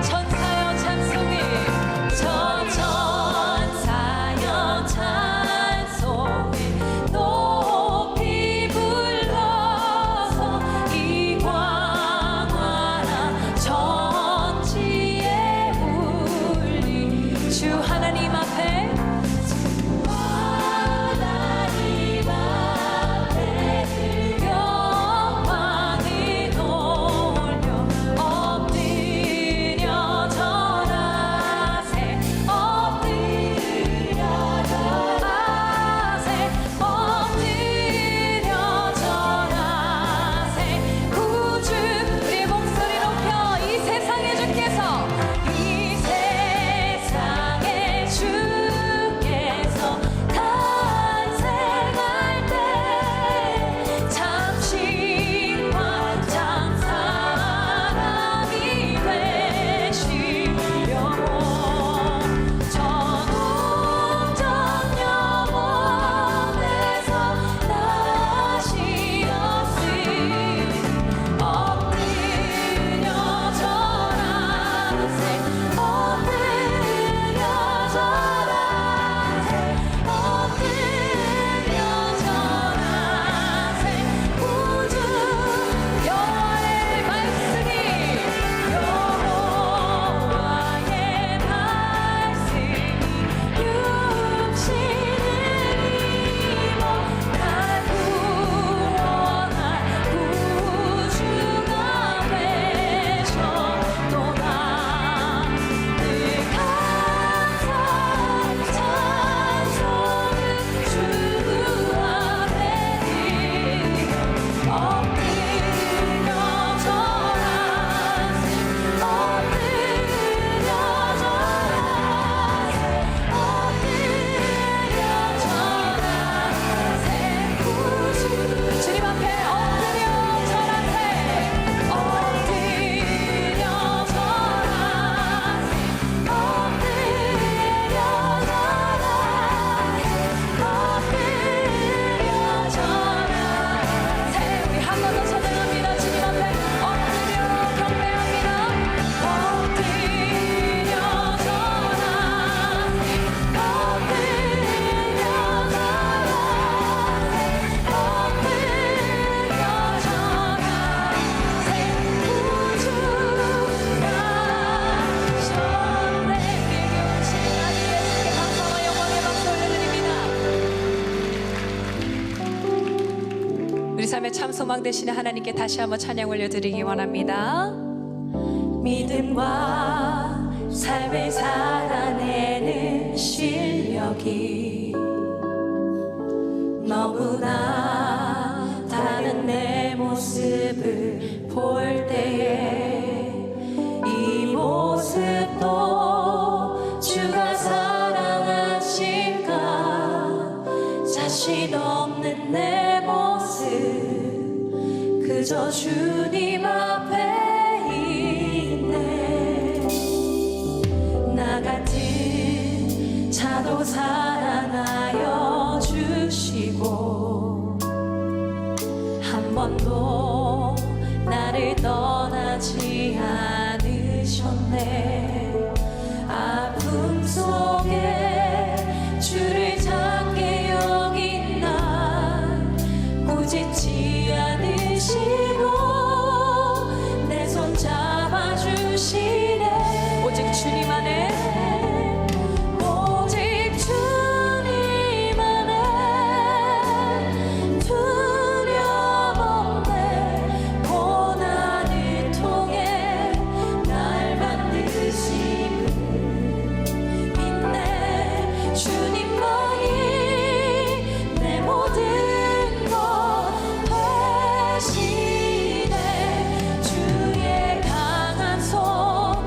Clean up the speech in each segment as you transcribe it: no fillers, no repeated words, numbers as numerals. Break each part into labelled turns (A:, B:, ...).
A: 천사여 찬송이 저 천사여 찬송이 높이 불러서 이 광활한 천지에 울리 주 하나님 앞에 우리 삶의 참 소망 되시는 하나님께 다시 한번 찬양 올려드리기 원합니다. 믿음과 삶을 살아내는 실력이 너무나 다른 내 모습을 볼 때에 이 모습도 주가 사랑하실까 자신 없는 내 모습 그저 주님 앞에 있네. 나 같은 자도 살아나여 주시고 한 번도 나를 떠나지 않으셨네. 아픔 속에 주를 찾게 여긴 날 꾸짖지 않으시고 내 손 잡아주시네. 오직 주님 안에 오직 주님 안에 두려움 없네. 고난을 통해 날 만드심을 믿네. 주님만이 내 모든 것 되시네. 주의 강한 손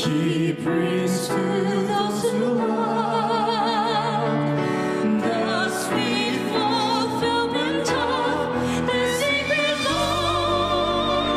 B: He brings to those who love the sweet fulfillment of the secret longing.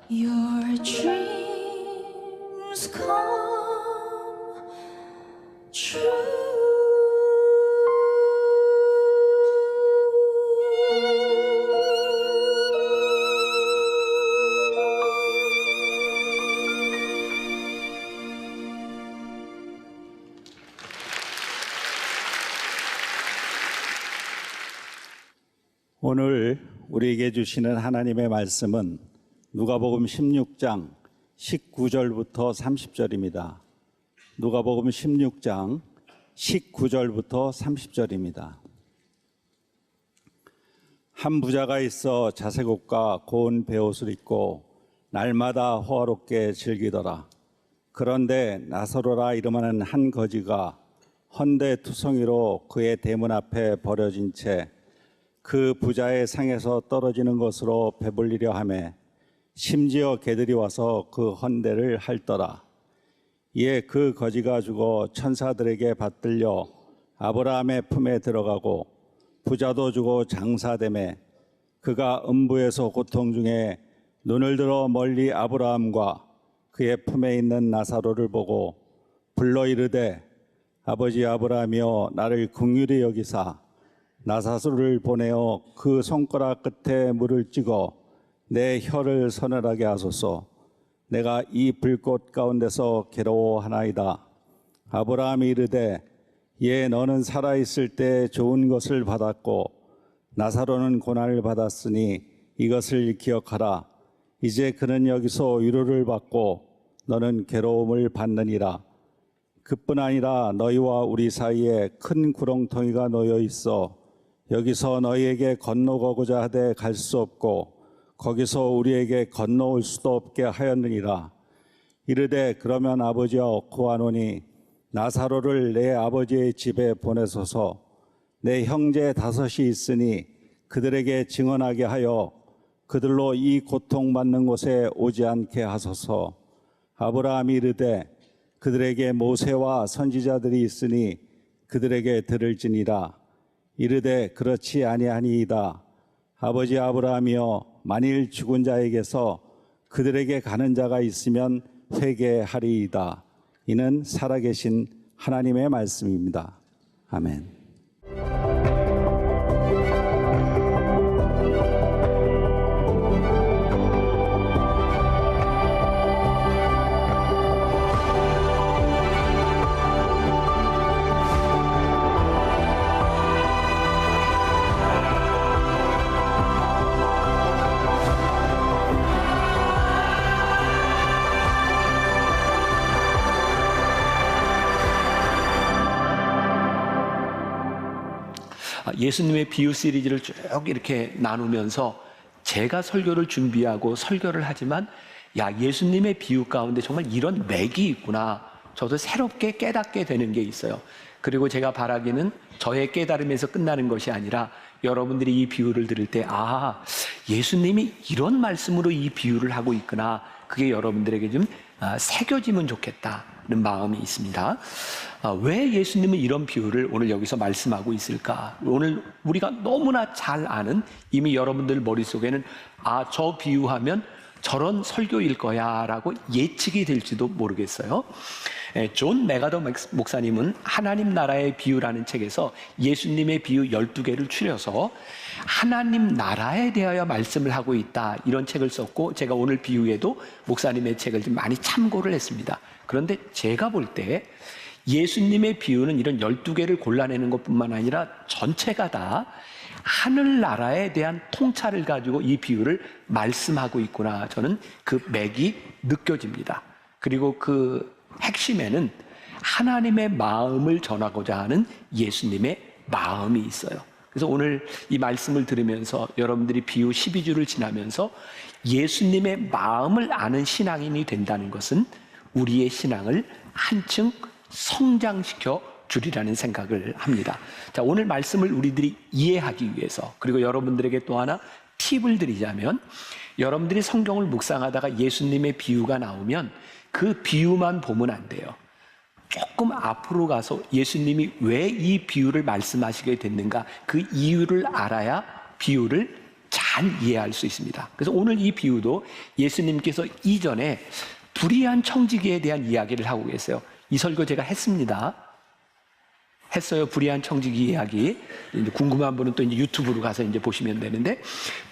B: Your dreams come
C: 오늘 우리에게 주시는 하나님의 말씀은 누가복음 16장 19절부터 30절입니다. 누가복음 16장 19절부터 30절입니다. 한 부자가 있어 자색 옷과 고운 베옷을 입고 날마다 호화롭게 즐기더라. 그런데 나사로라 이름하는 한 거지가 헌데투성이로 그의 대문 앞에 버려진 채 그 부자의 상에서 떨어지는 것으로 배불리려 하매 심지어 개들이 와서 그 헌대를 핥더라. 이에 그 거지가 죽어 천사들에게 받들려 아브라함의 품에 들어가고 부자도 죽어 장사되매 그가 음부에서 고통 중에 눈을 들어 멀리 아브라함과 그의 품에 있는 나사로를 보고 불러 이르되 아버지 아브라함이여 나를 긍휼히 여기사 나사로를 보내어 그 손가락 끝에 물을 찍어 내 혀를 서늘하게 하소서. 내가 이 불꽃 가운데서 괴로워하나이다. 아브라함이 이르되 예 너는 살아있을 때 좋은 것을 받았고 나사로는 고난을 받았으니 이것을 기억하라. 이제 그는 여기서 위로를 받고 너는 괴로움을 받느니라. 그뿐 아니라 너희와 우리 사이에 큰 구렁텅이가 놓여 있어 여기서 너희에게 건너가고자 하되 갈 수 없고 거기서 우리에게 건너올 수도 없게 하였느니라. 이르되 그러면 아버지여 구하노니 나사로를 내 아버지의 집에 보내소서. 내 형제 5이 있으니 그들에게 증언하게 하여 그들로 이 고통받는 곳에 오지 않게 하소서. 아브라함이 이르되 그들에게 모세와 선지자들이 있으니 그들에게 들을지니라. 이르되 그렇지 아니하니이다. 아버지 아브라함이여 만일 죽은 자에게서 그들에게 가는 자가 있으면 회개하리이다. 이는 살아계신 하나님의 말씀입니다. 아멘.
D: 예수님의 비유 시리즈를 쭉 이렇게 나누면서 제가 설교를 준비하고 설교를 하지만 예수님의 비유 가운데 정말 이런 맥이 있구나. 저도 새롭게 깨닫게 되는 게 있어요. 그리고 제가 바라기는 저의 깨달음에서 끝나는 것이 아니라 여러분들이 이 비유를 들을 때 예수님이 이런 말씀으로 이 비유를 하고 있구나. 그게 여러분들에게 좀 새겨지면 좋겠다는 마음이 있습니다. 왜 예수님은 이런 비유를 오늘 여기서 말씀하고 있을까? 오늘 우리가 너무나 잘 아는, 이미 여러분들 머릿속에는 저 비유하면 저런 설교일 거야라고 예측이 될지도 모르겠어요. 존 메가더 목사님은 하나님 나라의 비유라는 책에서 예수님의 비유 12개를 추려서 하나님 나라에 대하여 말씀을 하고 있다, 이런 책을 썼고, 제가 오늘 비유에도 목사님의 책을 좀 많이 참고를 했습니다. 그런데 제가 볼 때 예수님의 비유는 이런 12개를 골라내는 것뿐만 아니라 전체가 다 하늘나라에 대한 통찰을 가지고 이 비유를 말씀하고 있구나, 저는 그 맥이 느껴집니다. 그리고 그 핵심에는 하나님의 마음을 전하고자 하는 예수님의 마음이 있어요. 그래서 오늘 이 말씀을 들으면서 여러분들이 비유 12주를 지나면서 예수님의 마음을 아는 신앙인이 된다는 것은 우리의 신앙을 한층 성장시켜 주리라는 생각을 합니다. 자, 오늘 말씀을 우리들이 이해하기 위해서, 그리고 여러분들에게 또 하나 팁을 드리자면, 여러분들이 성경을 묵상하다가 예수님의 비유가 나오면 그 비유만 보면 안 돼요. 조금 앞으로 가서 예수님이 왜 이 비유를 말씀하시게 됐는가, 그 이유를 알아야 비유를 잘 이해할 수 있습니다. 그래서 오늘 이 비유도 예수님께서 이전에 불의한 청지기에 대한 이야기를 하고 계세요. 이 설교 제가 했습니다. 불의한 청지기 이야기. 이제 궁금한 분은 또 이제 유튜브로 가서 이제 보시면 되는데,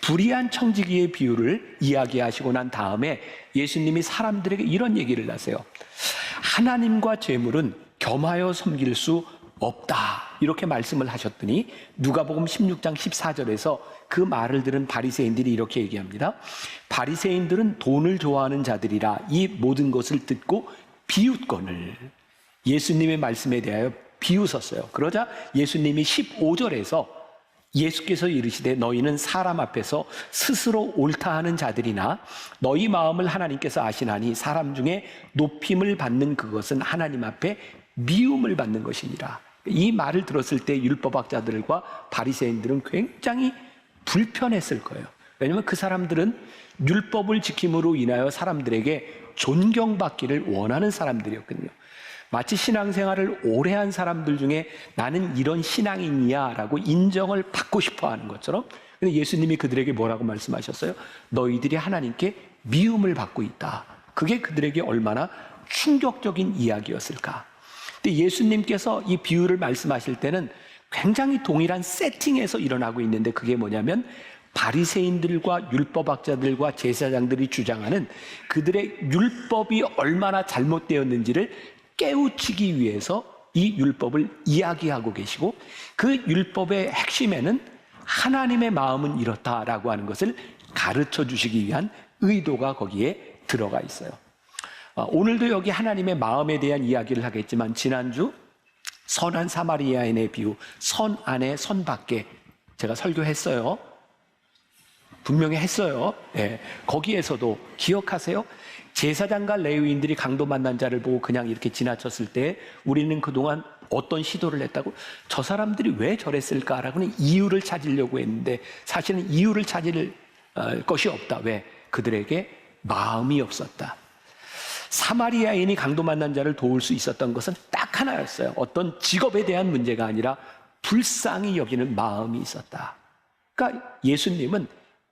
D: 불의한 청지기의 비유를 이야기하시고 난 다음에 예수님이 사람들에게 이런 얘기를 하세요. 하나님과 재물은 겸하여 섬길 수 없다, 이렇게 말씀을 하셨더니 누가복음 16장 14절에서 그 말을 들은 바리새인들이 이렇게 얘기합니다. 바리새인들은 돈을 좋아하는 자들이라 이 모든 것을 듣고 비웃거늘. 예수님의 말씀에 대하여 비웃었어요. 그러자 예수님이 15절에서 예수께서 이르시되 너희는 사람 앞에서 스스로 옳다 하는 자들이나 너희 마음을 하나님께서 아시나니 사람 중에 높임을 받는 그것은 하나님 앞에 미움을 받는 것이니라. 이 말을 들었을 때 율법학자들과 바리새인들은 굉장히 불편했을 거예요. 왜냐하면 그 사람들은 율법을 지킴으로 인하여 사람들에게 존경받기를 원하는 사람들이었거든요. 마치 신앙생활을 오래 한 사람들 중에 나는 이런 신앙인이야 라고 인정을 받고 싶어 하는 것처럼, 근데 예수님이 그들에게 뭐라고 말씀하셨어요? 너희들이 하나님께 미움을 받고 있다. 그게 그들에게 얼마나 충격적인 이야기였을까. 근데 예수님께서 이 비유를 말씀하실 때는 굉장히 동일한 세팅에서 일어나고 있는데, 그게 뭐냐면 바리새인들과 율법학자들과 제사장들이 주장하는 그들의 율법이 얼마나 잘못되었는지를 깨우치기 위해서 이 율법을 이야기하고 계시고, 그 율법의 핵심에는 하나님의 마음은 이렇다라고 하는 것을 가르쳐 주시기 위한 의도가 거기에 들어가 있어요. 오늘도 여기 하나님의 마음에 대한 이야기를 하겠지만, 지난주 선한 사마리아인의 비유, 선 안에 선 밖에 제가 설교했어요. 분명히 했어요. 네. 거기에서도 기억하세요? 제사장과 레위인들이 강도 만난 자를 보고 그냥 이렇게 지나쳤을 때 우리는 그동안 어떤 시도를 했다고? 저 사람들이 왜 저랬을까라고는 이유를 찾으려고 했는데, 사실은 이유를 찾을 것이 없다. 왜? 그들에게 마음이 없었다. 사마리아인이 강도 만난 자를 도울 수 있었던 것은 딱 하나였어요. 어떤 직업에 대한 문제가 아니라 불쌍히 여기는 마음이 있었다. 그러니까 예수님은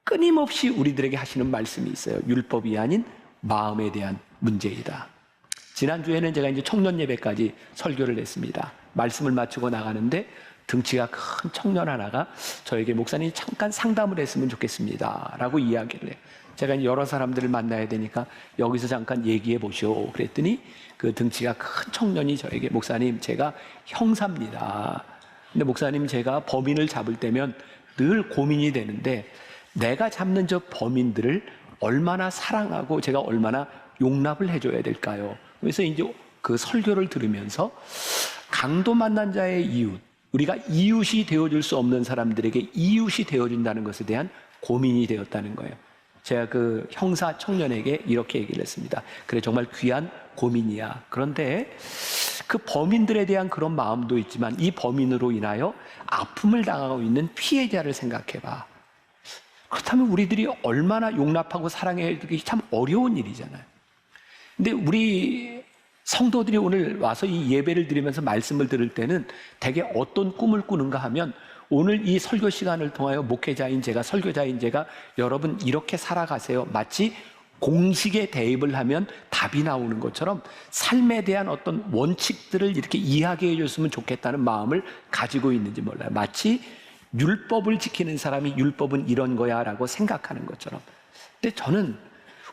D: 끊임없이 우리들에게 하시는 말씀이 있어요. 율법이 아닌 마음에 대한 문제이다. 지난주에는 제가 이제 청년 예배까지 설교를 했습니다. 말씀을 마치고 나가는데 등치가 큰 청년 하나가 저에게 목사님 잠깐 상담을 했으면 좋겠습니다 라고 이야기를 해요. 제가 이제 여러 사람들을 만나야 되니까 여기서 잠깐 얘기해 보시오 그랬더니 그 등치가 큰 청년이 저에게 목사님 제가 형사입니다. 근데 목사님 제가 범인을 잡을 때면 늘 고민이 되는데 내가 잡는 저 범인들을 얼마나 사랑하고 제가 얼마나 용납을 해줘야 될까요? 그래서 이제 그 설교를 들으면서 강도 만난 자의 이웃, 우리가 이웃이 되어줄 수 없는 사람들에게 이웃이 되어준다는 것에 대한 고민이 되었다는 거예요. 제가 그 형사 청년에게 이렇게 얘기를 했습니다. 그래 정말 귀한 고민이야. 그런데 그 범인들에 대한 그런 마음도 있지만 이 범인으로 인하여 아픔을 당하고 있는 피해자를 생각해봐. 그렇다면 우리들이 얼마나 용납하고 사랑해야 되기 참 어려운 일이잖아요. 근데 우리 성도들이 오늘 와서 이 예배를 드리면서 말씀을 들을 때는 대개 어떤 꿈을 꾸는가 하면 오늘 이 설교 시간을 통하여 목회자인 제가, 설교자인 제가 여러분 이렇게 살아가세요. 마치 공식에 대입을 하면 답이 나오는 것처럼 삶에 대한 어떤 원칙들을 이렇게 이야기해 줬으면 좋겠다는 마음을 가지고 있는지 몰라요. 마치 율법을 지키는 사람이 율법은 이런 거야 라고 생각하는 것처럼. 근데 저는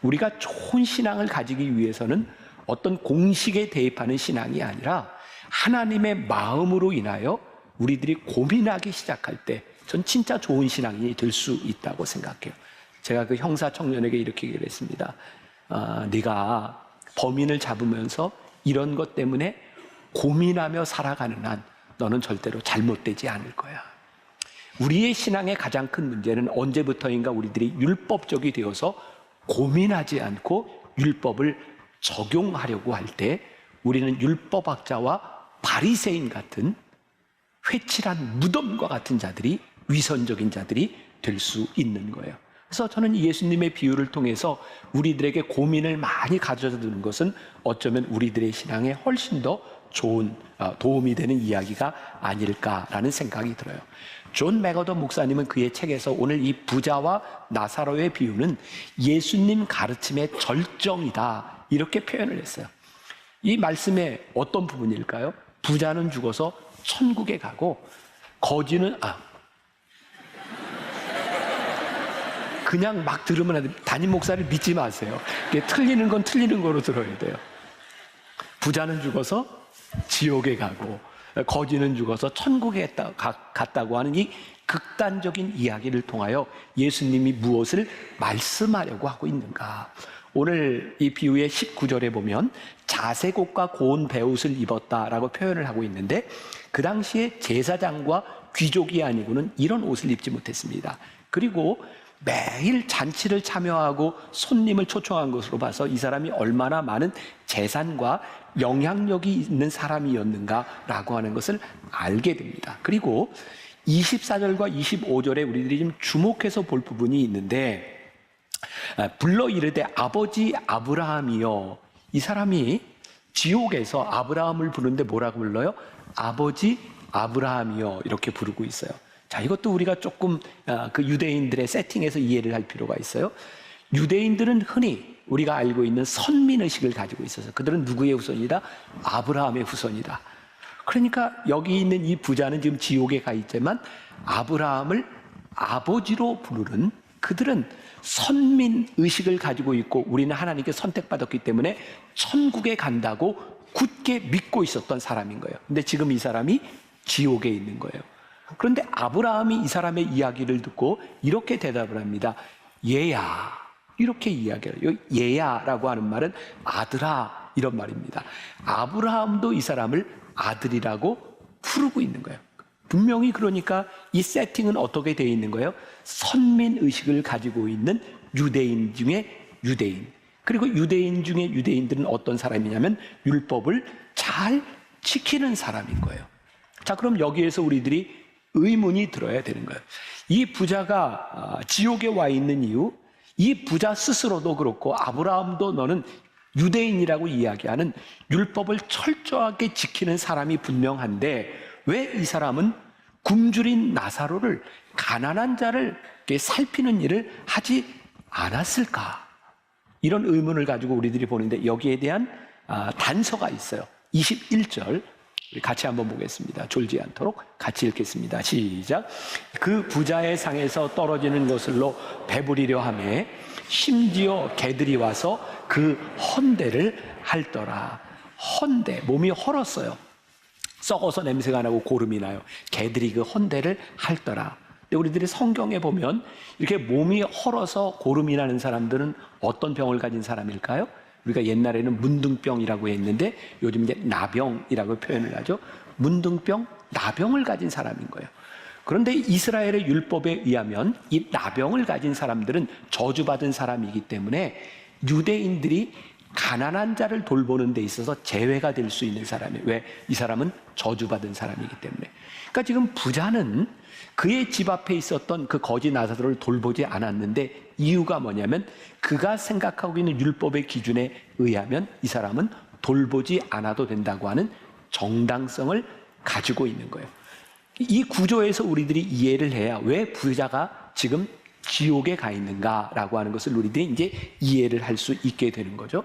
D: 우리가 좋은 신앙을 가지기 위해서는 어떤 공식에 대입하는 신앙이 아니라 하나님의 마음으로 인하여 우리들이 고민하기 시작할 때 전 진짜 좋은 신앙이 될 수 있다고 생각해요. 제가 그 형사 청년에게 이렇게 얘기를 했습니다. 네가 범인을 잡으면서 이런 것 때문에 고민하며 살아가는 한 너는 절대로 잘못되지 않을 거야. 우리의 신앙의 가장 큰 문제는 언제부터인가 우리들이 율법적이 되어서 고민하지 않고 율법을 적용하려고 할 때 우리는 율법학자와 바리새인 같은 회칠한 무덤과 같은 자들이, 위선적인 자들이 될 수 있는 거예요. 그래서 저는 예수님의 비유를 통해서 우리들에게 고민을 많이 가져다 주는 것은 어쩌면 우리들의 신앙에 훨씬 더 좋은 도움이 되는 이야기가 아닐까라는 생각이 들어요. 존 맥어더 목사님은 그의 책에서 오늘 이 부자와 나사로의 비유는 예수님 가르침의 절정이다 이렇게 표현을 했어요. 이 말씀의 어떤 부분일까요? 부자는 죽어서 천국에 가고 거지는 그냥 막 들으면 안 돼요. 담임 목사를 믿지 마세요. 틀리는 건 틀리는 거로 들어야 돼요. 부자는 죽어서 지옥에 가고 거지는 죽어서 천국에 갔다고 하는 이 극단적인 이야기를 통하여 예수님이 무엇을 말씀하려고 하고 있는가? 오늘 이 비유의 19절에 보면 자색옷과 고운 베옷을 입었다라고 표현을 하고 있는데 그 당시에 제사장과 귀족이 아니고는 이런 옷을 입지 못했습니다. 그리고 매일 잔치를 참여하고 손님을 초청한 것으로 봐서 이 사람이 얼마나 많은 재산과 영향력이 있는 사람이었는가라고 하는 것을 알게 됩니다. 그리고 24절과 25절에 우리들이 좀 주목해서 볼 부분이 있는데 불러 이르되 아버지 아브라함이여. 이 사람이 지옥에서 아브라함을 부르는데 뭐라고 불러요? 아버지 아브라함이여 이렇게 부르고 있어요. 자, 이것도 우리가 조금 그 유대인들의 세팅에서 이해를 할 필요가 있어요. 유대인들은 흔히 우리가 알고 있는 선민의식을 가지고 있어서 그들은 누구의 후손이다? 아브라함의 후손이다. 그러니까 여기 있는 이 부자는 지금 지옥에 가 있지만 아브라함을 아버지로 부르는, 그들은 선민의식을 가지고 있고 우리는 하나님께 선택받았기 때문에 천국에 간다고 굳게 믿고 있었던 사람인 거예요. 근데 지금 이 사람이 지옥에 있는 거예요. 그런데 아브라함이 이 사람의 이야기를 듣고 이렇게 대답을 합니다. 얘야, 이렇게 이야기를 해요. 얘야라고 하는 말은 아들아 이런 말입니다. 아브라함도 이 사람을 아들이라고 부르고 있는 거예요. 분명히 그러니까 이 세팅은 어떻게 되어 있는 거예요? 선민의식을 가지고 있는 유대인 중에 유대인, 그리고 유대인 중에 유대인들은 어떤 사람이냐면 율법을 잘 지키는 사람인 거예요. 자, 그럼 여기에서 우리들이 의문이 들어야 되는 거예요. 이 부자가 지옥에 와 있는 이유, 이 부자 스스로도 그렇고 아브라함도 너는 유대인이라고 이야기하는 율법을 철저하게 지키는 사람이 분명한데 왜 이 사람은 굶주린 나사로를, 가난한 자를 살피는 일을 하지 않았을까? 이런 의문을 가지고 우리들이 보는데 여기에 대한 단서가 있어요. 21절 우리 같이 한번 보겠습니다. 졸지 않도록 같이 읽겠습니다. 시작. 그 부자의 상에서 떨어지는 것을로 배부리려 하매 심지어 개들이 와서 그 헌대를 핥더라. 헌대, 몸이 헐었어요. 썩어서 냄새가 나고 고름이 나요. 개들이 그 헌대를 핥더라. 근데 우리들이 성경에 보면 이렇게 몸이 헐어서 고름이 나는 사람들은 어떤 병을 가진 사람일까요? 우리가 옛날에는 문둥병이라고 했는데 요즘 이제 나병이라고 표현을 하죠. 문둥병, 나병을 가진 사람인 거예요. 그런데 이스라엘의 율법에 의하면 이 나병을 가진 사람들은 저주받은 사람이기 때문에 유대인들이 가난한 자를 돌보는 데 있어서 제외가 될 수 있는 사람이에요. 왜? 이 사람은 저주받은 사람이기 때문에. 그러니까 지금 부자는 그의 집 앞에 있었던 그 거지 나사로를 돌보지 않았는데 이유가 뭐냐면 그가 생각하고 있는 율법의 기준에 의하면 이 사람은 돌보지 않아도 된다고 하는 정당성을 가지고 있는 거예요. 이 구조에서 우리들이 이해를 해야 왜 부자가 지금 지옥에 가 있는가라고 하는 것을 우리들이 이제 이해를 할 수 있게 되는 거죠.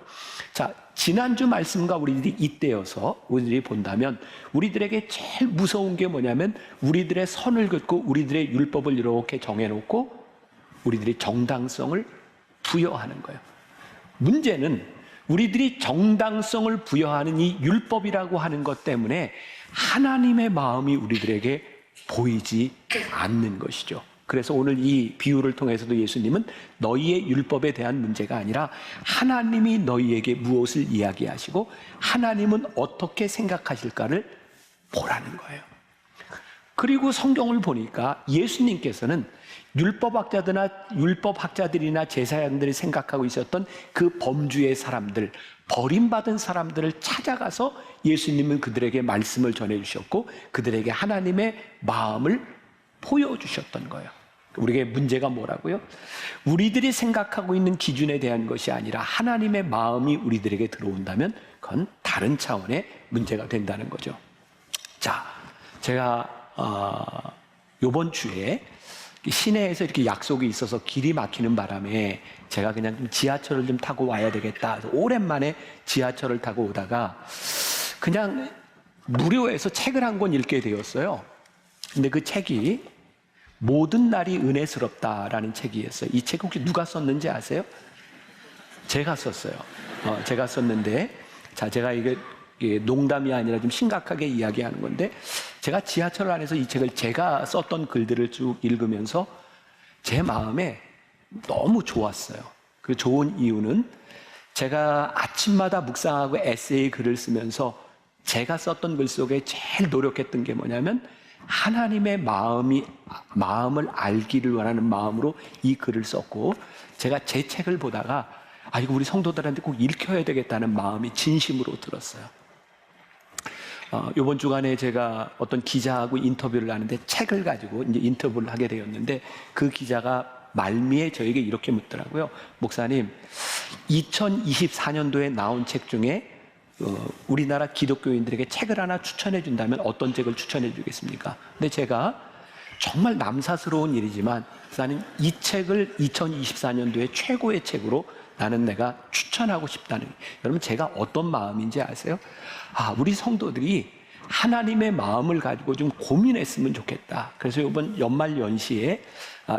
D: 자, 지난주 말씀과 우리들이 잇대어서 우리들이 본다면 우리들에게 제일 무서운 게 뭐냐면 우리들의 선을 긋고 우리들의 율법을 이렇게 정해놓고 우리들이 정당성을 부여하는 거예요. 문제는 우리들이 정당성을 부여하는 이 율법이라고 하는 것 때문에 하나님의 마음이 우리들에게 보이지 않는 것이죠. 그래서 오늘 이 비유를 통해서도 예수님은 너희의 율법에 대한 문제가 아니라 하나님이 너희에게 무엇을 이야기하시고 하나님은 어떻게 생각하실까를 보라는 거예요. 그리고 성경을 보니까 예수님께서는 율법학자들이나 제사장들이 생각하고 있었던 그 범주의 사람들, 버림받은 사람들을 찾아가서 예수님은 그들에게 말씀을 전해주셨고 그들에게 하나님의 마음을 보여주셨던 거예요. 우리에게 문제가 뭐라고요? 우리들이 생각하고 있는 기준에 대한 것이 아니라 하나님의 마음이 우리들에게 들어온다면 그건 다른 차원의 문제가 된다는 거죠. 자, 제가 이번 주에 시내에서 이렇게 약속이 있어서 길이 막히는 바람에 제가 그냥 좀 지하철을 좀 타고 와야 되겠다. 그래서 오랜만에 지하철을 타고 오다가 그냥 무료해서 책을 한 권 읽게 되었어요. 근데 그 책이 모든 날이 은혜스럽다라는 책이었어요. 이 책 혹시 누가 썼는지 아세요? 제가 썼어요. 제가 썼는데, 자, 제가 이게 농담이 아니라 좀 심각하게 이야기하는 건데, 제가 지하철 안에서 이 책을 제가 썼던 글들을 쭉 읽으면서 제 마음에 너무 좋았어요. 그 좋은 이유는 제가 아침마다 묵상하고 에세이 글을 쓰면서 제가 썼던 글 속에 제일 노력했던 게 뭐냐면 하나님의 마음을 알기를 원하는 마음으로 이 글을 썼고, 제가 제 책을 보다가 이거 우리 성도들한테 꼭 읽혀야 되겠다는 마음이 진심으로 들었어요. 이번 주간에 제가 어떤 기자하고 인터뷰를 하는데 책을 가지고 이제 인터뷰를 하게 되었는데 그 기자가 말미에 저에게 이렇게 묻더라고요. 목사님, 2024년도에 나온 책 중에 우리나라 기독교인들에게 책을 하나 추천해 준다면 어떤 책을 추천해 주겠습니까? 근데 제가 정말 남사스러운 일이지만 나는 이 책을 2024년도에 최고의 책으로 나는 내가 추천하고 싶다는, 여러분 제가 어떤 마음인지 아세요? 우리 성도들이 하나님의 마음을 가지고 좀 고민했으면 좋겠다. 그래서 이번 연말 연시에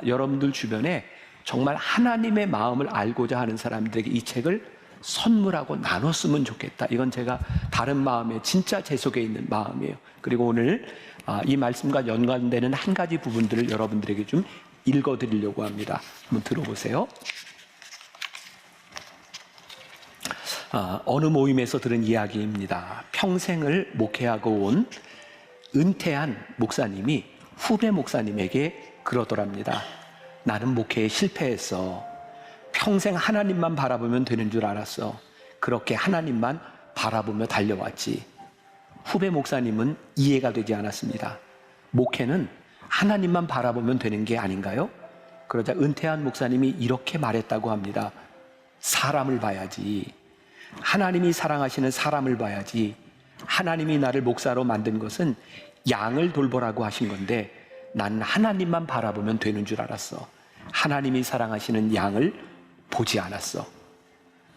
D: 여러분들 주변에 정말 하나님의 마음을 알고자 하는 사람들에게 이 책을 선물하고 나눴으면 좋겠다. 이건 제가 다른 마음에 진짜 제 속에 있는 마음이에요. 그리고 오늘 이 말씀과 연관되는 한 가지 부분들을 여러분들에게 좀 읽어드리려고 합니다. 한번 들어보세요. 어느 모임에서 들은 이야기입니다. 평생을 목회하고 온 은퇴한 목사님이 후배 목사님에게 그러더랍니다. 나는 목회에 실패했어. 평생 하나님만 바라보면 되는 줄 알았어. 그렇게 하나님만 바라보며 달려왔지. 후배 목사님은 이해가 되지 않았습니다. 목회는 하나님만 바라보면 되는 게 아닌가요? 그러자 은퇴한 목사님이 이렇게 말했다고 합니다. 사람을 봐야지. 하나님이 사랑하시는 사람을 봐야지. 하나님이 나를 목사로 만든 것은 양을 돌보라고 하신 건데 난 하나님만 바라보면 되는 줄 알았어. 하나님이 사랑하시는 양을 보지 않았어.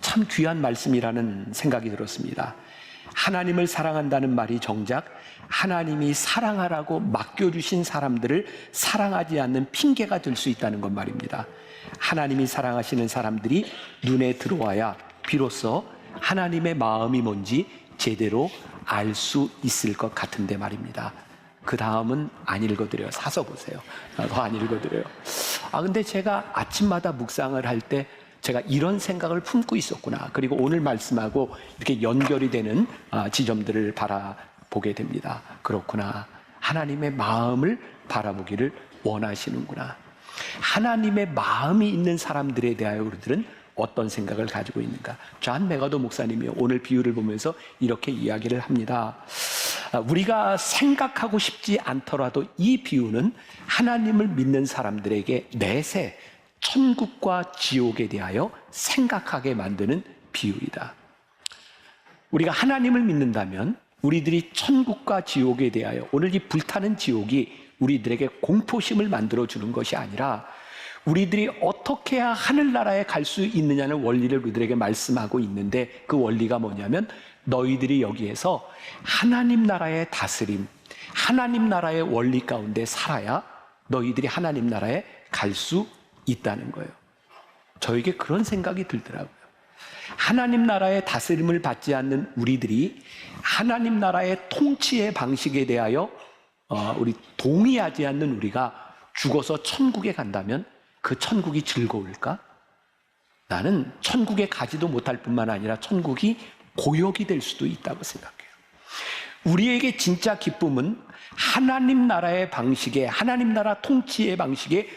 D: 참 귀한 말씀이라는 생각이 들었습니다. 하나님을 사랑한다는 말이 정작 하나님이 사랑하라고 맡겨주신 사람들을 사랑하지 않는 핑계가 될 수 있다는 것 말입니다. 하나님이 사랑하시는 사람들이 눈에 들어와야 비로소 하나님의 마음이 뭔지 제대로 알 수 있을 것 같은데 말입니다. 그 다음은 안 읽어드려요. 사서 보세요. 더 안 읽어드려요. 근데 제가 아침마다 묵상을 할 때 제가 이런 생각을 품고 있었구나. 그리고 오늘 말씀하고 이렇게 연결이 되는 지점들을 바라보게 됩니다. 그렇구나. 하나님의 마음을 바라보기를 원하시는구나. 하나님의 마음이 있는 사람들에 대하여 우리들은 어떤 생각을 가지고 있는가. 존 맥아도 목사님이 오늘 비유를 보면서 이렇게 이야기를 합니다. 우리가 생각하고 싶지 않더라도 이 비유는 하나님을 믿는 사람들에게 내세 천국과 지옥에 대하여 생각하게 만드는 비유이다. 우리가 하나님을 믿는다면 우리들이 천국과 지옥에 대하여, 오늘 이 불타는 지옥이 우리들에게 공포심을 만들어주는 것이 아니라 우리들이 어떻게 해야 하늘나라에 갈 수 있느냐는 원리를 우리들에게 말씀하고 있는데, 그 원리가 뭐냐면 너희들이 여기에서 하나님 나라의 다스림, 하나님 나라의 원리 가운데 살아야 너희들이 하나님 나라에 갈 수 있다는 거예요. 저에게 그런 생각이 들더라고요. 하나님 나라의 다스림을 받지 않는 우리들이 하나님 나라의 통치의 방식에 대하여 우리 동의하지 않는 우리가 죽어서 천국에 간다면 그 천국이 즐거울까? 나는 천국에 가지도 못할 뿐만 아니라 천국이 고역이 될 수도 있다고 생각해요. 우리에게 진짜 기쁨은 하나님 나라의 방식에, 하나님 나라 통치의 방식에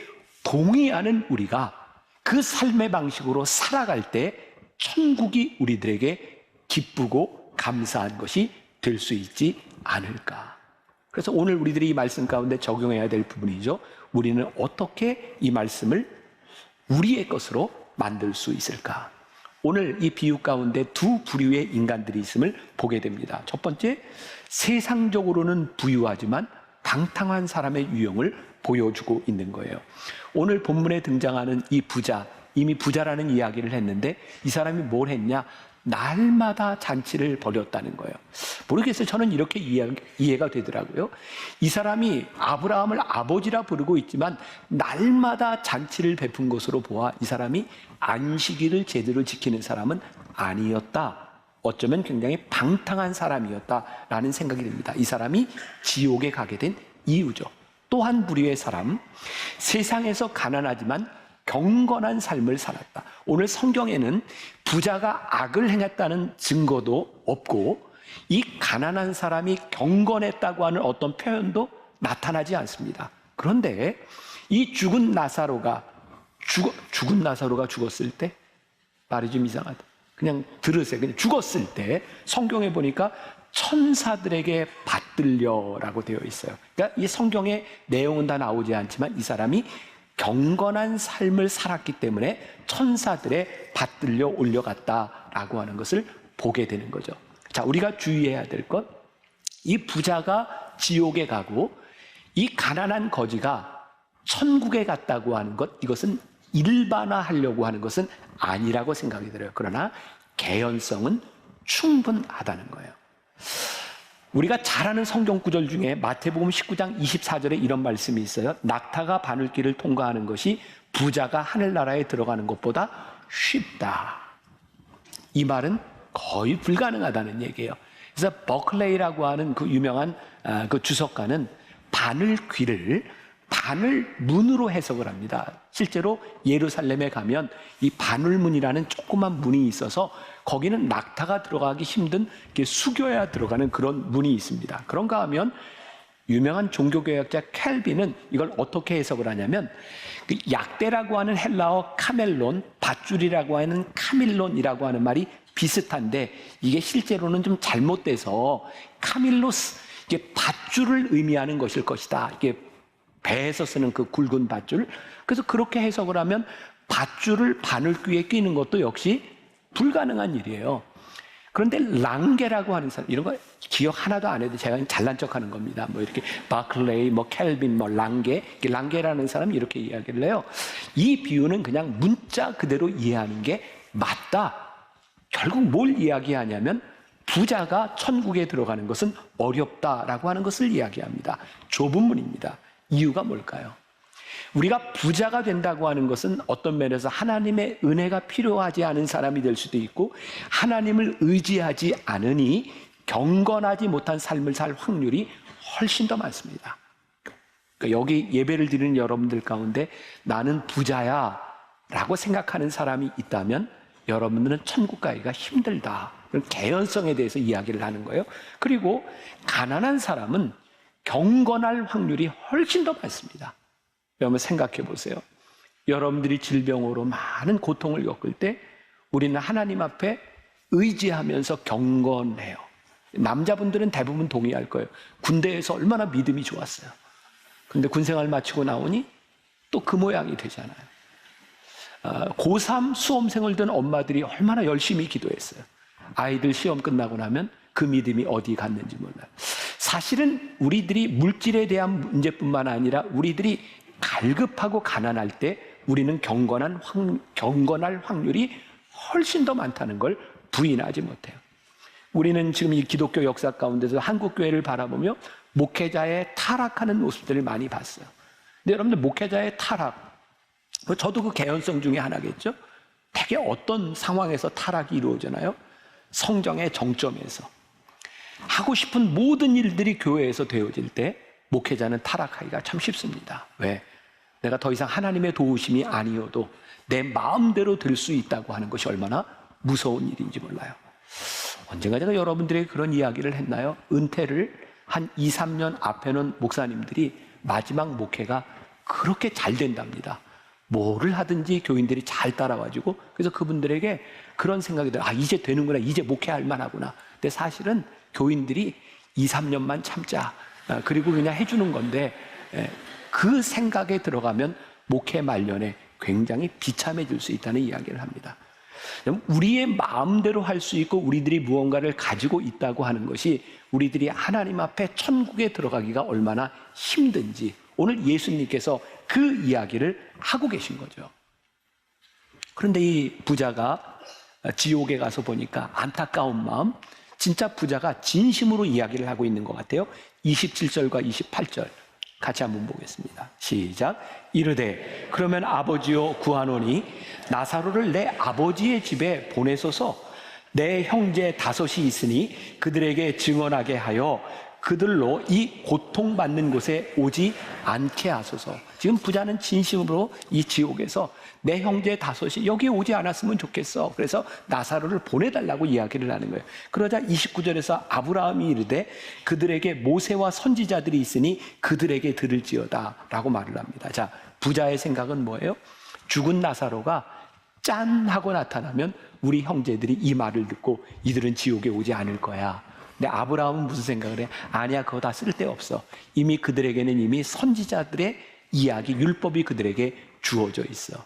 D: 동의하는 우리가 그 삶의 방식으로 살아갈 때 천국이 우리들에게 기쁘고 감사한 것이 될 수 있지 않을까. 그래서 오늘 우리들이 이 말씀 가운데 적용해야 될 부분이죠. 우리는 어떻게 이 말씀을 우리의 것으로 만들 수 있을까? 오늘 이 비유 가운데 두 부류의 인간들이 있음을 보게 됩니다. 첫 번째, 세상적으로는 부유하지만 방탕한 사람의 유형을 보여주고 있는 거예요. 오늘 본문에 등장하는 이 부자, 이미 부자라는 이야기를 했는데 이 사람이 뭘 했냐? 날마다 잔치를 벌였다는 거예요. 모르겠어요. 저는 이렇게 이해가 되더라고요. 이 사람이 아브라함을 아버지라 부르고 있지만 날마다 잔치를 베푼 것으로 보아 이 사람이 안식일을 제대로 지키는 사람은 아니었다. 어쩌면 굉장히 방탕한 사람이었다라는 생각이 듭니다. 이 사람이 지옥에 가게 된 이유죠. 또 한 부류의 사람, 세상에서 가난하지만 경건한 삶을 살았다. 오늘 성경에는 부자가 악을 행했다는 증거도 없고 이 가난한 사람이 경건했다고 하는 어떤 표현도 나타나지 않습니다. 그런데 이 죽은 나사로가 죽었을 때, 말이 좀 이상하다. 그냥 들으세요. 그냥 죽었을 때 성경에 보니까 천사들에게 받들려라고 되어 있어요. 그러니까 이 성경의 내용은 다 나오지 않지만 이 사람이 경건한 삶을 살았기 때문에 천사들의 받들려 올려갔다라고 하는 것을 보게 되는 거죠. 자, 우리가 주의해야 될 것, 이 부자가 지옥에 가고 이 가난한 거지가 천국에 갔다고 하는 것, 이것은 일반화하려고 하는 것은 아니라고 생각이 들어요. 그러나 개연성은 충분하다는 거예요. 우리가 잘 아는 성경 구절 중에 마태복음 19장 24절에 이런 말씀이 있어요. 낙타가 바늘길을 통과하는 것이 부자가 하늘나라에 들어가는 것보다 쉽다. 이 말은 거의 불가능하다는 얘기예요. 그래서 버클레이라고 하는 그 유명한 그 주석가는 바늘귀를 바늘문으로 해석을 합니다. 실제로 예루살렘에 가면 이 바늘문이라는 조그만 문이 있어서 거기는 낙타가 들어가기 힘든 숙여야 들어가는 그런 문이 있습니다. 그런가 하면 유명한 종교개혁자 켈빈은 이걸 어떻게 해석을 하냐면 그 약대라고 하는 헬라어 카멜론, 밧줄이라고 하는 카밀론이라고 하는 말이 비슷한데 이게 실제로는 좀 잘못돼서 카밀로스, 이게 밧줄을 의미하는 것일 것이다. 이게 배에서 쓰는 그 굵은 밧줄. 그래서 그렇게 해석을 하면 밧줄을 바늘귀에 끼는 것도 역시 불가능한 일이에요. 그런데 랑게라고 하는 사람, 이런 거 기억 하나도 안 해도 제가 잘난 척하는 겁니다. 뭐 이렇게 바클레이, 뭐 켈빈, 뭐 랑게라는 사람이 이렇게 이야기를 해요. 이 비유는 그냥 문자 그대로 이해하는 게 맞다. 결국 뭘 이야기하냐면 부자가 천국에 들어가는 것은 어렵다라고 하는 것을 이야기합니다. 좁은 문입니다. 이유가 뭘까요? 우리가 부자가 된다고 하는 것은 어떤 면에서 하나님의 은혜가 필요하지 않은 사람이 될 수도 있고 하나님을 의지하지 않으니 경건하지 못한 삶을 살 확률이 훨씬 더 많습니다. 그러니까 여기 예배를 드리는 여러분들 가운데 나는 부자야 라고 생각하는 사람이 있다면 여러분들은 천국 가기가 힘들다. 그런 개연성에 대해서 이야기를 하는 거예요. 그리고 가난한 사람은 경건할 확률이 훨씬 더 많습니다. 여러분 생각해 보세요. 여러분들이 질병으로 많은 고통을 겪을 때 우리는 하나님 앞에 의지하면서 경건해요. 남자분들은 대부분 동의할 거예요. 군대에서 얼마나 믿음이 좋았어요. 근데 군생활 마치고 나오니 또 그 모양이 되잖아요. 고3 수험생을 둔 엄마들이 얼마나 열심히 기도했어요. 아이들 시험 끝나고 나면 그 믿음이 어디 갔는지 몰라요. 사실은 우리들이 물질에 대한 문제뿐만 아니라 우리들이 갈급하고 가난할 때 우리는 경건할 확률이 훨씬 더 많다는 걸 부인하지 못해요. 우리는 지금 이 기독교 역사 가운데서 한국 교회를 바라보며 목회자의 타락하는 모습들을 많이 봤어요. 근데 여러분들, 목회자의 타락, 저도 그 개연성 중에 하나겠죠. 대개 어떤 상황에서 타락이 이루어지나요? 성정의 정점에서. 하고 싶은 모든 일들이 교회에서 되어질 때 목회자는 타락하기가 참 쉽습니다. 왜? 내가 더 이상 하나님의 도우심이 아니어도 내 마음대로 될 수 있다고 하는 것이 얼마나 무서운 일인지 몰라요. 언젠가 제가 여러분들에게 그런 이야기를 했나요? 은퇴를 한 2, 3년 앞에는 목사님들이 마지막 목회가 그렇게 잘 된답니다. 뭐를 하든지 교인들이 잘 따라와주고, 그래서 그분들에게 그런 생각이 들어요. 아, 이제 되는구나, 이제 목회할 만하구나. 근데 사실은 교인들이 2, 3년만 참자, 그리고 그냥 해주는 건데, 그 생각에 들어가면 목회 말년에 굉장히 비참해질 수 있다는 이야기를 합니다. 우리의 마음대로 할 수 있고 우리들이 무언가를 가지고 있다고 하는 것이 우리들이 하나님 앞에 천국에 들어가기가 얼마나 힘든지 오늘 예수님께서 그 이야기를 하고 계신 거죠. 그런데 이 부자가 지옥에 가서 보니까 안타까운 마음, 진짜 부자가 진심으로 이야기를 하고 있는 것 같아요. 27절과 28절 같이 한번 보겠습니다. 시작. 이르되 그러면 아버지여 구하노니 나사로를 내 아버지의 집에 보내소서. 내 형제 5이 있으니 그들에게 증언하게 하여 그들로 이 고통받는 곳에 오지 않게 하소서. 지금 부자는 진심으로 이 지옥에서 내 형제 5이 여기에 오지 않았으면 좋겠어. 그래서 나사로를 보내달라고 이야기를 하는 거예요. 그러자 29절에서 아브라함이 이르되 그들에게 모세와 선지자들이 있으니 그들에게 들을지어다 라고 말을 합니다. 자, 부자의 생각은 뭐예요? 죽은 나사로가 짠 하고 나타나면 우리 형제들이 이 말을 듣고 이들은 지옥에 오지 않을 거야. 근데 아브라함은 무슨 생각을 해? 아니야, 그거 다 쓸데없어. 이미 그들에게는 이미 선지자들의 이야기, 율법이 그들에게 주어져 있어.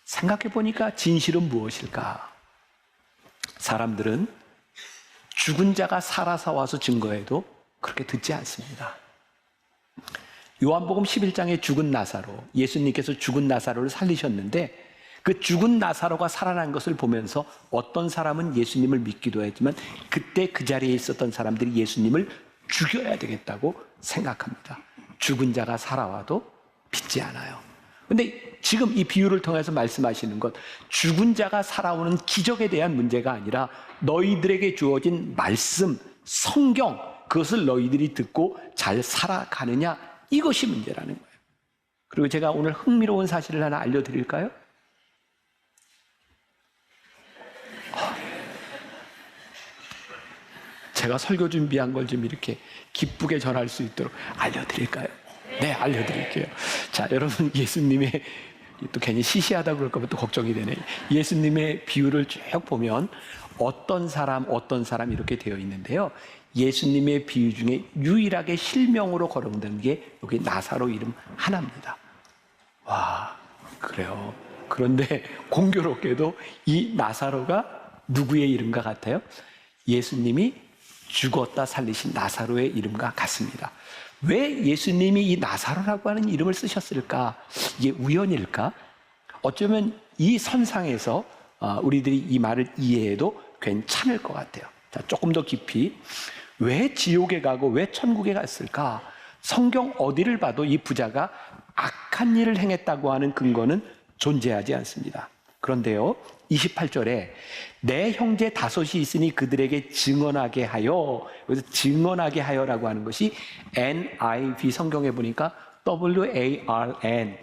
D: 생각해 보니까 진실은 무엇일까? 사람들은 죽은 자가 살아서 와서 증거해도 그렇게 듣지 않습니다. 요한복음 11장에 죽은 나사로, 예수님께서 죽은 나사로를 살리셨는데 그 죽은 나사로가 살아난 것을 보면서 어떤 사람은 예수님을 믿기도 했지만 그때 그 자리에 있었던 사람들이 예수님을 죽여야 되겠다고 생각합니다. 죽은 자가 살아와도 믿지 않아요. 근데 지금 이 비유를 통해서 말씀하시는 것, 죽은 자가 살아오는 기적에 대한 문제가 아니라 너희들에게 주어진 말씀, 성경, 그것을 너희들이 듣고 잘 살아가느냐, 이것이 문제라는 거예요. 그리고 제가 오늘 흥미로운 사실을 하나 알려드릴까요? 제가 설교 준비한 걸 좀 이렇게 기쁘게 전할 수 있도록 알려드릴까요? 네, 알려드릴게요. 자, 여러분, 예수님의, 또 괜히 시시하다 그럴까 봐 또 걱정이 되네. 예수님의 비유를 쭉 보면 어떤 사람 이렇게 되어 있는데요. 예수님의 비유 중에 유일하게 실명으로 거론된 게 여기 나사로 이름 하나입니다. 와, 그래요. 그런데 공교롭게도 이 나사로가 누구의 이름과 같아요? 예수님이 죽었다 살리신 나사로의 이름과 같습니다. 왜 예수님이 이 나사로라고 하는 이름을 쓰셨을까? 이게 우연일까? 어쩌면 이 선상에서 우리들이 이 말을 이해해도 괜찮을 것 같아요. 자, 조금 더 깊이. 왜 지옥에 가고 왜 천국에 갔을까? 성경 어디를 봐도 이 부자가 악한 일을 행했다고 하는 근거는 존재하지 않습니다. 그런데요, 28절에 내 형제 5이 있으니 그들에게 증언하게 하여, 그래서 증언하게 하여라고 하는 것이 NIV 성경에 보니까 WARN,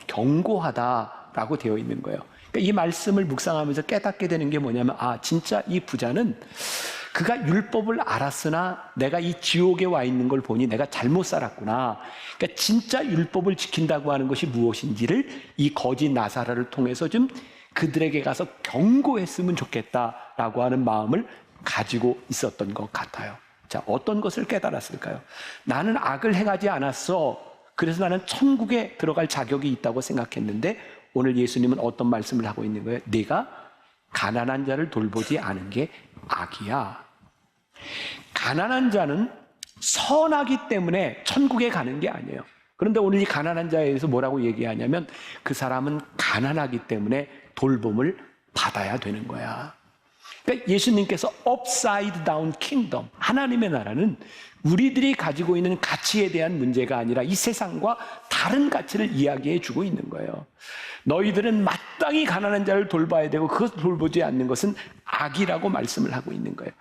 D: 경고하다라고 되어 있는 거예요. 그러니까 이 말씀을 묵상하면서 깨닫게 되는 게 뭐냐면, 아, 진짜 이 부자는 그가 율법을 알았으나 내가 이 지옥에 와 있는 걸 보니 내가 잘못 살았구나. 그러니까 진짜 율법을 지킨다고 하는 것이 무엇인지를 이 거짓 나사로를 통해서 좀 그들에게 가서 경고했으면 좋겠다라고 하는 마음을 가지고 있었던 것 같아요. 자, 어떤 것을 깨달았을까요? 나는 악을 행하지 않았어. 그래서 나는 천국에 들어갈 자격이 있다고 생각했는데 오늘 예수님은 어떤 말씀을 하고 있는 거예요? 네가 가난한 자를 돌보지 않은 게 악이야. 가난한 자는 선하기 때문에 천국에 가는 게 아니에요. 그런데 오늘 이 가난한 자에 대해서 뭐라고 얘기하냐면 그 사람은 가난하기 때문에 돌봄을 받아야 되는 거야. 그러니까 예수님께서 upside down kingdom, 하나님의 나라는 우리들이 가지고 있는 가치에 대한 문제가 아니라 이 세상과 다른 가치를 이야기해 주고 있는 거예요. 너희들은 마땅히 가난한 자를 돌봐야 되고 그것을 돌보지 않는 것은 악이라고 말씀을 하고 있는 거예요.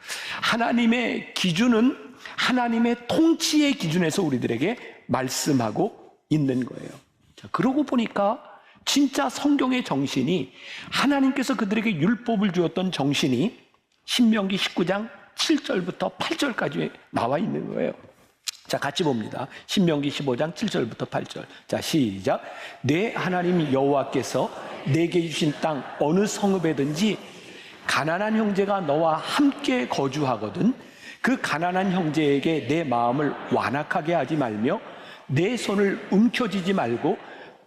D: 하나님의 기준은 하나님의 통치의 기준에서 우리들에게 말씀하고 있는 거예요. 자, 그러고 보니까 진짜 성경의 정신이, 하나님께서 그들에게 율법을 주었던 정신이 신명기 19장 7절부터 8절까지 나와 있는 거예요. 자, 같이 봅니다. 신명기 15장 7절부터 8절. 자, 시작. 내 하나님 여호와께서 내게 주신 땅 어느 성읍에든지 가난한 형제가 너와 함께 거주하거든 그 가난한 형제에게 내 마음을 완악하게 하지 말며 내 손을 움켜쥐지 말고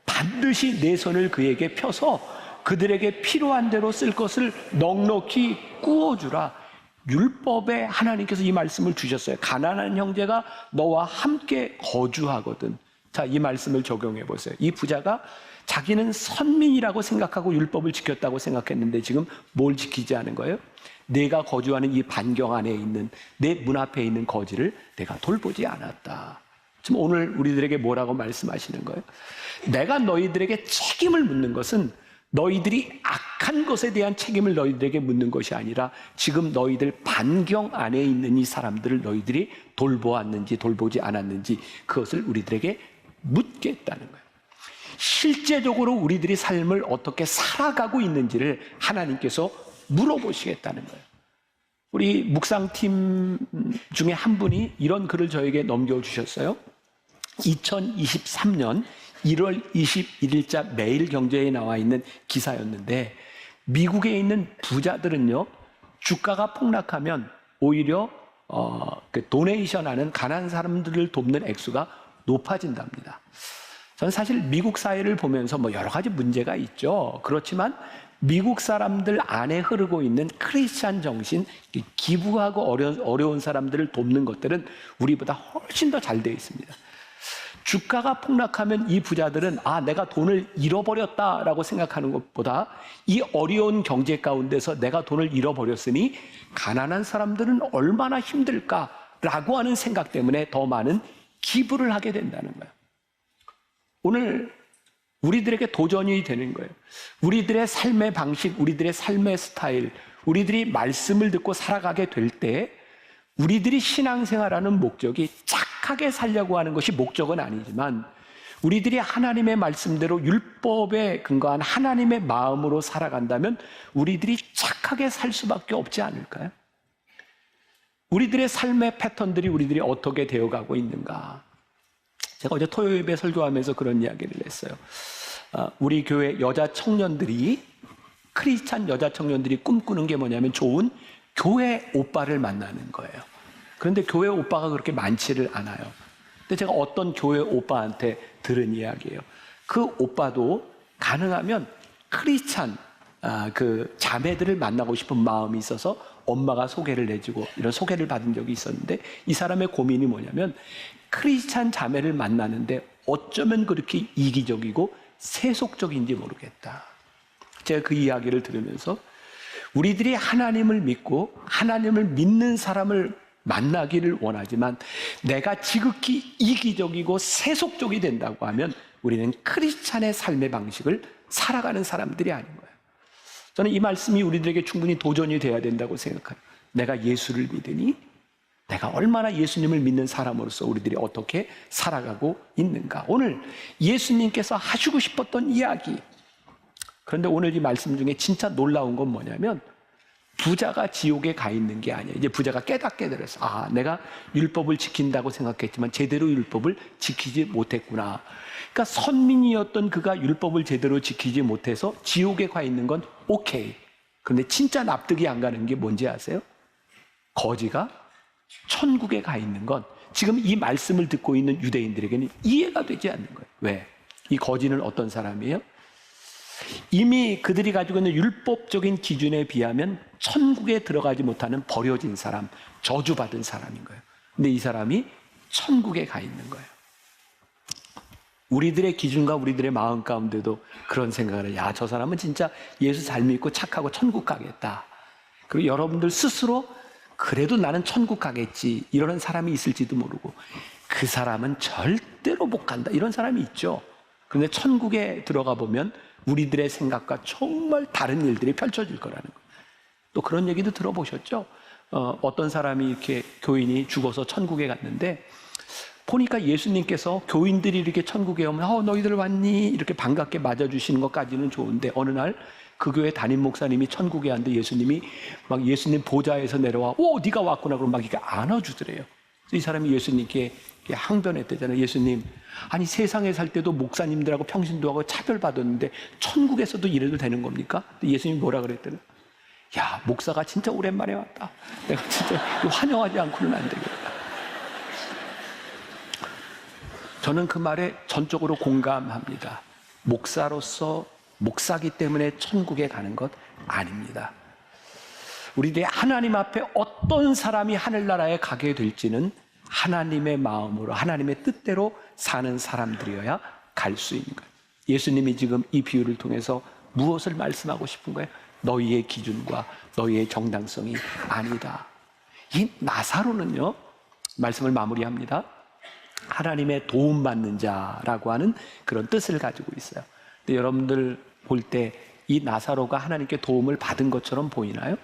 D: 반드시 내 손을 그에게 펴서 그들에게 필요한 대로 쓸 것을 넉넉히 꾸어주라. 율법에 하나님께서 이 말씀을 주셨어요. 가난한 형제가 너와 함께 거주하거든. 자, 이 말씀을 적용해 보세요. 이 부자가 자기는 선민이라고 생각하고 율법을 지켰다고 생각했는데 지금 뭘 지키지 않은 거예요? 내가 거주하는 이 반경 안에 있는 내 문 앞에 있는 거지를 내가 돌보지 않았다. 지금 오늘 우리들에게 뭐라고 말씀하시는 거예요? 내가 너희들에게 책임을 묻는 것은 너희들이 악한 것에 대한 책임을 너희들에게 묻는 것이 아니라 지금 너희들 반경 안에 있는 이 사람들을 너희들이 돌보았는지 돌보지 않았는지 그것을 우리들에게 묻겠다는 거예요. 실제적으로 우리들이 삶을 어떻게 살아가고 있는지를 하나님께서 물어보시겠다는 거예요. 우리 묵상팀 중에 한 분이 이런 글을 저에게 넘겨주셨어요. 2023년 1월 21일자 매일경제에 나와 있는 기사였는데 미국에 있는 부자들은요, 주가가 폭락하면 오히려 그 도네이션하는 가난한 사람들을 돕는 액수가 높아진답니다. 저는 사실 미국 사회를 보면서 뭐 여러 가지 문제가 있죠. 그렇지만 미국 사람들 안에 흐르고 있는 크리스찬 정신, 기부하고 어려운 사람들을 돕는 것들은 우리보다 훨씬 더 잘 되어 있습니다. 주가가 폭락하면 이 부자들은 내가 돈을 잃어버렸다라고 생각하는 것보다 이 어려운 경제 가운데서 내가 돈을 잃어버렸으니 가난한 사람들은 얼마나 힘들까라고 하는 생각 때문에 더 많은 기부를 하게 된다는 거예요. 오늘 우리들에게 도전이 되는 거예요. 우리들의 삶의 방식, 우리들의 삶의 스타일, 우리들이 말씀을 듣고 살아가게 될 때 우리들이 신앙생활하는 목적이 착하게 살려고 하는 것이 목적은 아니지만 우리들이 하나님의 말씀대로 율법에 근거한 하나님의 마음으로 살아간다면 우리들이 착하게 살 수밖에 없지 않을까요? 우리들의 삶의 패턴들이 우리들이 어떻게 되어가고 있는가? 제가 어제 토요일에 설교하면서 그런 이야기를 했어요. 우리 교회 여자 청년들이, 크리스찬 여자 청년들이 꿈꾸는 게 뭐냐면 좋은 교회 오빠를 만나는 거예요. 그런데 교회 오빠가 그렇게 많지를 않아요. 근데 제가 어떤 교회 오빠한테 들은 이야기예요. 그 오빠도 가능하면 크리스찬 그 자매들을 만나고 싶은 마음이 있어서 엄마가 소개를 해주고 이런 소개를 받은 적이 있었는데 이 사람의 고민이 뭐냐면 크리스찬 자매를 만나는데 어쩌면 그렇게 이기적이고 세속적인지 모르겠다. 제가 그 이야기를 들으면서 우리들이 하나님을 믿고 하나님을 믿는 사람을 만나기를 원하지만 내가 지극히 이기적이고 세속적이 된다고 하면 우리는 크리스찬의 삶의 방식을 살아가는 사람들이 아닌 거예요. 저는 이 말씀이 우리들에게 충분히 도전이 돼야 된다고 생각해요. 내가 예수를 믿으니 내가 얼마나 예수님을 믿는 사람으로서 우리들이 어떻게 살아가고 있는가. 오늘 예수님께서 하시고 싶었던 이야기. 그런데 오늘 이 말씀 중에 진짜 놀라운 건 뭐냐면 부자가 지옥에 가 있는 게 아니에요. 이제 부자가 깨닫게 되었어. 내가 율법을 지킨다고 생각했지만 제대로 율법을 지키지 못했구나. 그러니까 선민이었던 그가 율법을 제대로 지키지 못해서 지옥에 가 있는 건 오케이. 그런데 진짜 납득이 안 가는 게 뭔지 아세요? 거지가 천국에 가 있는 건 지금 이 말씀을 듣고 있는 유대인들에게는 이해가 되지 않는 거예요. 왜? 이 거지는 어떤 사람이에요? 이미 그들이 가지고 있는 율법적인 기준에 비하면 천국에 들어가지 못하는 버려진 사람, 저주받은 사람인 거예요. 근데 이 사람이 천국에 가 있는 거예요. 우리들의 기준과 우리들의 마음 가운데도 그런 생각을 해요. 야, 저 사람은 진짜 예수 잘 믿고 착하고 천국 가겠다. 그리고 여러분들 스스로 그래도 나는 천국 가겠지 이러는 사람이 있을지도 모르고 그 사람은 절대로 못 간다 이런 사람이 있죠. 그런데 천국에 들어가 보면 우리들의 생각과 정말 다른 일들이 펼쳐질 거라는 거예요. 또 그런 얘기도 들어보셨죠? 어떤 사람이 이렇게 교인이 죽어서 천국에 갔는데 보니까 예수님께서 교인들이 이렇게 천국에 오면 너희들 왔니? 이렇게 반갑게 맞아주시는 것까지는 좋은데 어느 날 그 교회 담임 목사님이 천국에 왔는데 예수님이 막 예수님 보좌에서 내려와 네가 왔구나 그러면 막 이렇게 안아주더래요. 그래서 이 사람이 예수님께 항변했대잖아요. 예수님, 아니 세상에 살 때도 목사님들하고 평신도 하고 차별받았는데 천국에서도 이래도 되는 겁니까? 예수님이 뭐라 그랬더니 야, 목사가 진짜 오랜만에 왔다. 내가 진짜 환영하지 않고는 안 되겠다. 저는 그 말에 전적으로 공감합니다. 목사로서 목사기 때문에 천국에 가는 것 아닙니다. 우리들이 하나님 앞에 어떤 사람이 하늘나라에 가게 될지는 하나님의 마음으로 하나님의 뜻대로 사는 사람들이어야 갈 수 있는 거예요. 예수님이 지금 이 비유를 통해서 무엇을 말씀하고 싶은 거예요? 너희의 기준과 너희의 정당성이 아니다. 이 나사로는요, 말씀을 마무리합니다. 하나님의 도움받는 자라고 하는 그런 뜻을 가지고 있어요. 근데 여러분들 볼 때 이 나사로가 하나님께 도움을 받은 것처럼 보이나요?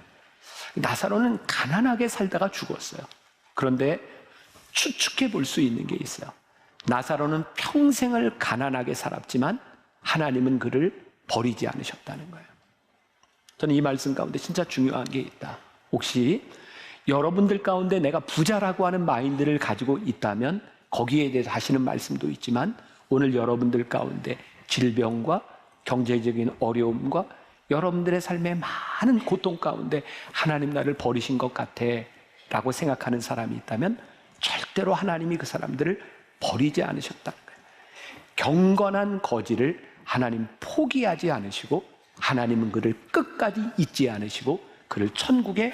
D: 나사로는 가난하게 살다가 죽었어요. 그런데 추측해 볼 수 있는 게 있어요. 나사로는 평생을 가난하게 살았지만 하나님은 그를 버리지 않으셨다는 거예요. 저는 이 말씀 가운데 진짜 중요한 게 있다. 혹시 여러분들 가운데 내가 부자라고 하는 마인드를 가지고 있다면 거기에 대해서 하시는 말씀도 있지만 오늘 여러분들 가운데 질병과 경제적인 어려움과 여러분들의 삶의 많은 고통 가운데 하나님 나를 버리신 것 같아 라고 생각하는 사람이 있다면 절대로 하나님이 그 사람들을 버리지 않으셨다는 거예요. 경건한 거지를 하나님 포기하지 않으시고 하나님은 그를 끝까지 잊지 않으시고 그를 천국에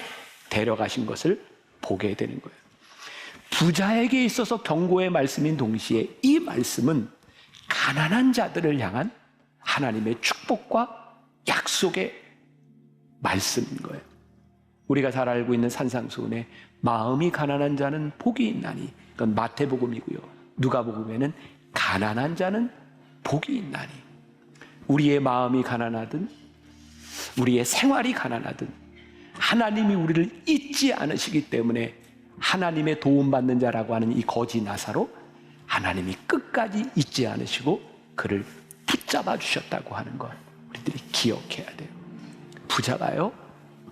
D: 데려가신 것을 보게 되는 거예요. 부자에게 있어서 경고의 말씀인 동시에 이 말씀은 가난한 자들을 향한 하나님의 축복과 약속의 말씀인 거예요. 우리가 잘 알고 있는 산상수훈에 마음이 가난한 자는 복이 있나니, 그건 마태복음이고요. 누가복음에는 가난한 자는 복이 있나니. 우리의 마음이 가난하든 우리의 생활이 가난하든 하나님이 우리를 잊지 않으시기 때문에 하나님의 도움받는 자라고 하는 이 거지 나사로 하나님이 끝까지 잊지 않으시고 그를 붙잡아 주셨다고 하는 것 우리들이 기억해야 돼요. 부자가요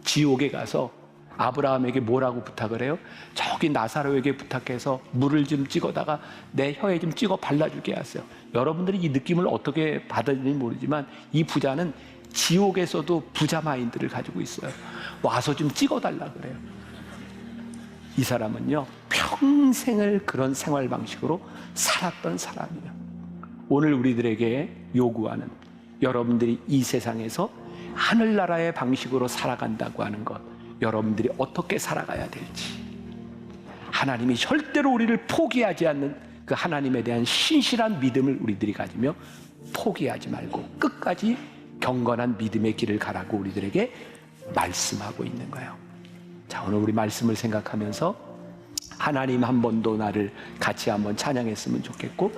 D: 지옥에 가서 아브라함에게 뭐라고 부탁을 해요? 저기 나사로에게 부탁해서 물을 좀 찍어다가 내 혀에 좀 찍어 발라주게 하세요. 여러분들이 이 느낌을 어떻게 받았는지 모르지만 이 부자는 지옥에서도 부자 마인드를 가지고 있어요. 와서 좀 찍어달라 그래요. 이 사람은요 평생을 그런 생활 방식으로 살았던 사람이에요. 오늘 우리들에게 요구하는 여러분들이 이 세상에서 하늘나라의 방식으로 살아간다고 하는 것, 여러분들이 어떻게 살아가야 될지, 하나님이 절대로 우리를 포기하지 않는 그 하나님에 대한 신실한 믿음을 우리들이 가지며 포기하지 말고 끝까지 경건한 믿음의 길을 가라고 우리들에게 말씀하고 있는 거예요. 자, 오늘 우리 말씀을 생각하면서 하나님 한 번도 나를 같이 한번 찬양했으면 좋겠고,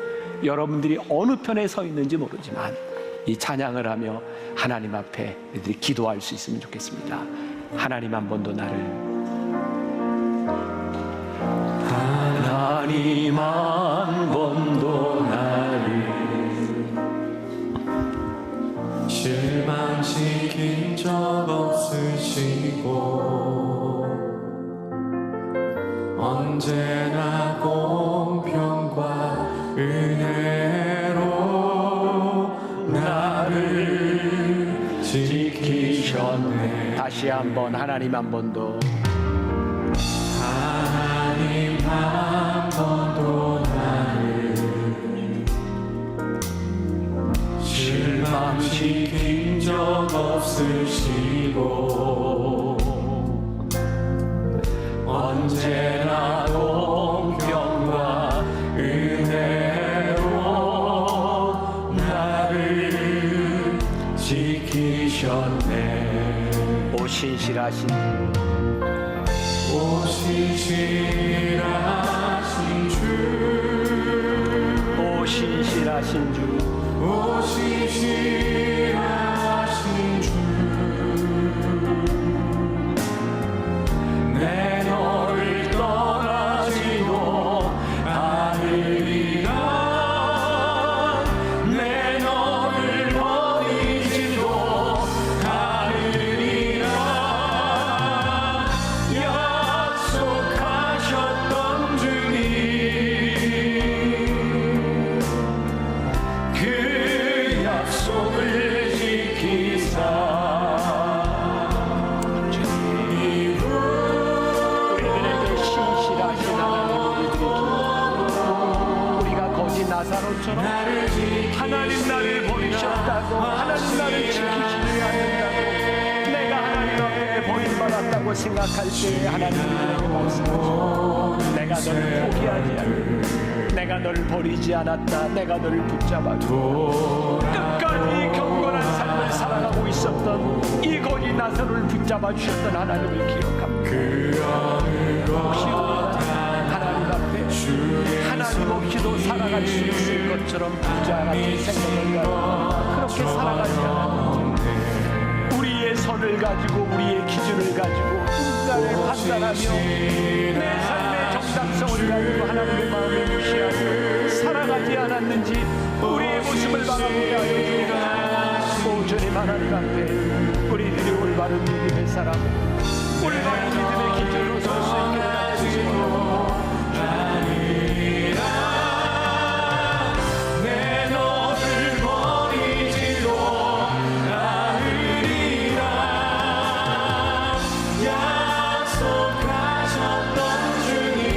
D: 여러분들이 어느 편에 서 있는지 모르지만 이 찬양을 하며 하나님 앞에 우리들이 기도할 수 있으면 좋겠습니다. 하나님 한 번도 나를, 하나님 한 번도 나를
B: 실망시킨 적 없으시고 언제나 공평과 은혜로 나를 지키셨네.
D: 다시 한번 하나님 한 번도,
B: 하나님 한 번도 나를 실망시킨 적 없으시고 언제나 공평과 은혜로
D: 신실하신
B: 오 신실하신 주
D: 오 신실하신 주
B: 오 신실하신 주 내 너를 떠나지도 않으리라 내 너를 버리지도 않으리라 약속하셨던 주님 그 약속을 지키사
D: 우리들에게 신실하신 하나님을 드리기를 우리가 거짓 나사로처럼 하나님 나를 버리셨다고 하나님 나를 지키시지 않는다고 내가 하나님 앞에 버림받았다고 생각할 때에 하나님이 우리에게 말씀하시고 내가 너를 포기하지 않는다 내가 너를 버리지 않았다 내가 너를 붙잡아줘 끝까지 경건한 삶을 살아가고 있었던 이 거짓 나사로를 붙잡아 주셨던 하나님을 기억합니다. 혹시 우리가 하나님 앞에 하나님 없이도 살아갈 수 있을 것처럼 부자 같은 생각을 가지고 그렇게 살아가지 않았는지 우리의 선을 가지고 우리의 기준을 가지고 인간을 판단하며 내 삶의 정당성을 가지고 하나님의 마음을 무시하고 살아가지 않았는지 우리의 모습을 바라보게 하여 주옵소서. 오 주님 하나님 앞에 우리들이 올바른 믿음의 사람 올바른 믿음의 기준으로 설 수 있게 해주시옵소서.
B: 내 너를 버리지도 않으리라 약속하셨던 주님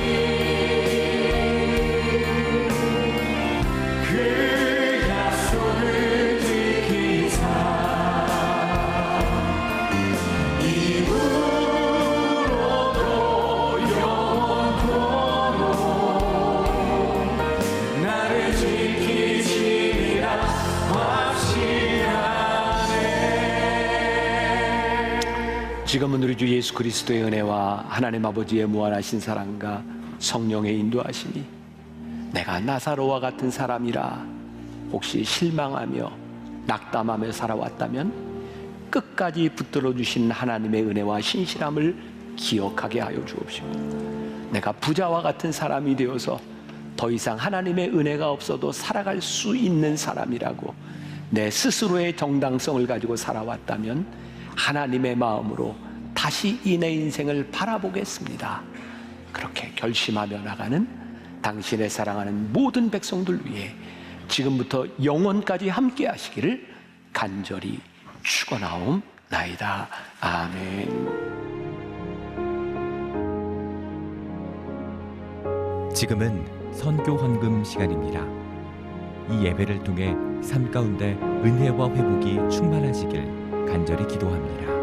B: 그 약속을 지키사 이후로도 영원토록 나를 지키시리라 확신하네.
D: 지금은 우리 주 예수 그리스도의 은혜와 하나님 아버지의 무한하신 사랑과 성령의 인도하심이 내가 나사로와 같은 사람이라 혹시 실망하며 낙담하며 살아왔다면 끝까지 붙들어 주신 하나님의 은혜와 신실함을 기억하게 하여 주옵시고 내가 부자와 같은 사람이 되어서 더 이상 하나님의 은혜가 없어도 살아갈 수 있는 사람이라고 내 스스로의 정당성을 가지고 살아왔다면 하나님의 마음으로 다시 이 내 인생을 바라보겠습니다. 그렇게 결심하며 나가는 당신의 사랑하는 모든 백성들 위해 지금부터 영원까지 함께 하시기를 간절히 축원하옵나이다. 아멘.
E: 지금은 선교 헌금 시간입니다. 이 예배를 통해 삶 가운데 은혜와 회복이 충만하시길 간절히 기도합니다.